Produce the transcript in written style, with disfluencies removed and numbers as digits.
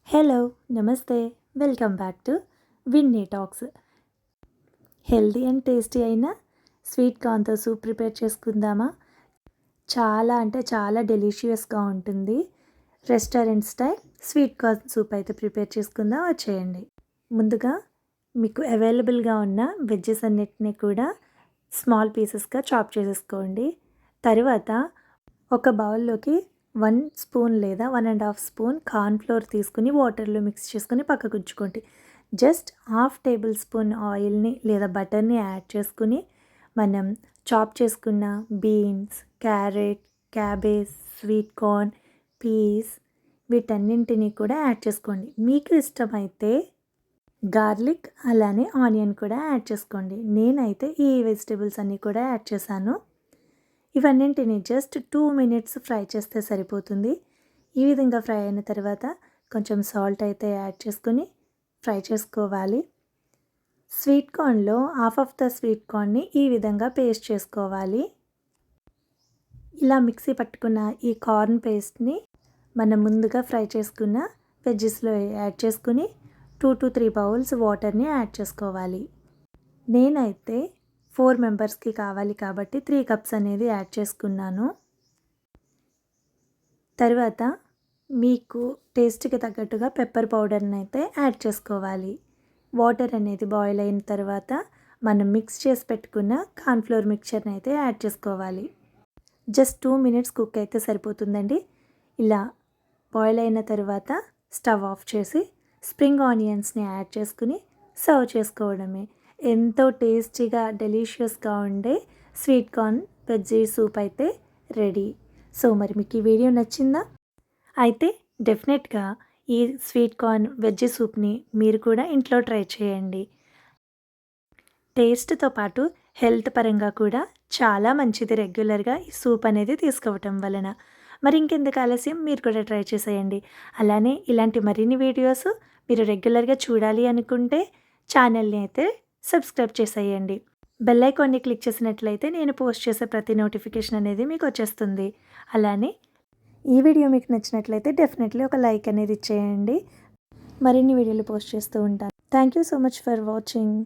Hello, నమస్తే. Welcome back to Vinny talks. Healthy and tasty అయిన sweet కార్న్‌తో soup prepare చేసుకుందామా? చాలా అంటే చాలా డెలీషియస్‌గా ఉంటుంది. Restaurant style sweet corn soup అయితే ప్రిపేర్ చేసుకుందాం, వచ్చేయండి. ముందుగా మీకు అవైలబుల్‌గా ఉన్న వెజ్జెస్ అన్నిటిని కూడా స్మాల్ పీసెస్‌గా చాప్ చేసేసుకోండి. తరువాత ఒక బౌల్‌లోకి 1 స్పూన్ లేదా 1½ స్పూన్ కార్న్ ఫ్లోర్ తీసుకుని వాటర్‌లో మిక్స్ చేసుకొని పక్కకుంచుకోండి. జస్ట్ హాఫ్ టేబుల్ స్పూన్ ఆయిల్‌ని లేదా బటర్‌ని యాడ్ చేసుకుని మనం చాప్ చేసుకున్న beans, carrot, cabbage, sweet corn, peas వీటన్నింటిని కూడా యాడ్ చేసుకోండి. మీకు ఇష్టమైతే గార్లిక్ అలానే ఆనియన్ కూడా యాడ్ చేసుకోండి. నేనైతే ఈ వెజిటబుల్స్ అన్నీ కూడా యాడ్ చేశాను. ఇవన్నింటిని జస్ట్ 2 మినిట్స్ ఫ్రై చేస్తే సరిపోతుంది. ఈ విధంగా ఫ్రై అయిన తర్వాత కొంచెం సాల్ట్ అయితే యాడ్ చేసుకొని ఫ్రై చేసుకోవాలి. స్వీట్ కార్న్‌లో హాఫ్ ఆఫ్ ద స్వీట్ కార్న్‌ని ఈ విధంగా పేస్ట్ చేసుకోవాలి. ఇలా మిక్సీ పట్టుకున్న ఈ కార్న్ పేస్ట్‌ని మనం ముందుగా ఫ్రై చేసుకున్న వెజ్జెస్‌లో యాడ్ చేసుకుని 2-3 బౌల్స్ వాటర్‌ని యాడ్ చేసుకోవాలి. నేనైతే 4 మెంబర్స్‌కి కావాలి కాబట్టి 3 కప్స్ అనేది యాడ్ చేసుకున్నాను. తర్వాత మీకు టేస్ట్‌కి తగ్గట్టుగా పెప్పర్ పౌడర్‌ని అయితే యాడ్ చేసుకోవాలి. వాటర్ అనేది బాయిల్ అయిన తర్వాత మనం మిక్స్ చేసి పెట్టుకున్న కార్న్ ఫ్లోర్ మిక్చర్‌ని అయితే యాడ్ చేసుకోవాలి. జస్ట్ 2 మినిట్స్ కుక్ అయితే సరిపోతుందండి. ఇలా బాయిల్ అయిన తర్వాత స్టవ్ ఆఫ్ చేసి స్ప్రింగ్ ఆనియన్స్‌ని యాడ్ చేసుకుని సర్వ్ చేసుకోవడమే. ఎంతో టేస్టీగా డెలీషియస్‌గా ఉండే స్వీట్ కార్న్ వెజ్జీ సూప్ అయితే రెడీ. సో మరి మీకు ఈ వీడియో నచ్చిందా? అయితే డెఫినెట్గా ఈ స్వీట్ కార్న్ వెజ్జీ సూప్ని మీరు కూడా ఇంట్లో ట్రై చేయండి. టేస్ట్‌తో పాటు హెల్త్ పరంగా కూడా చాలా మంచిది రెగ్యులర్గా ఈ సూప్ అనేది తీసుకోవటం వలన. మరి ఇంకెందుకు ఆలస్యం, మీరు కూడా ట్రై చేసేయండి. అలానే ఇలాంటి మరిన్ని వీడియోస్ మీరు రెగ్యులర్గా చూడాలి అనుకుంటే ఛానల్ని అయితే సబ్స్క్రైబ్ చేసేయండి. బెల్ ఐకాన్ని క్లిక్ చేసినట్లయితే నేను పోస్ట్ చేసే ప్రతి నోటిఫికేషన్ అనేది మీకు వచ్చేస్తుంది. అలానే ఈ వీడియో మీకు నచ్చినట్లయితే డెఫినెట్లీ ఒక లైక్ అనేది ఇచ్చేయండి. మరిన్ని వీడియోలు పోస్ట్ చేస్తూ ఉంటాను. Thank you so much for watching.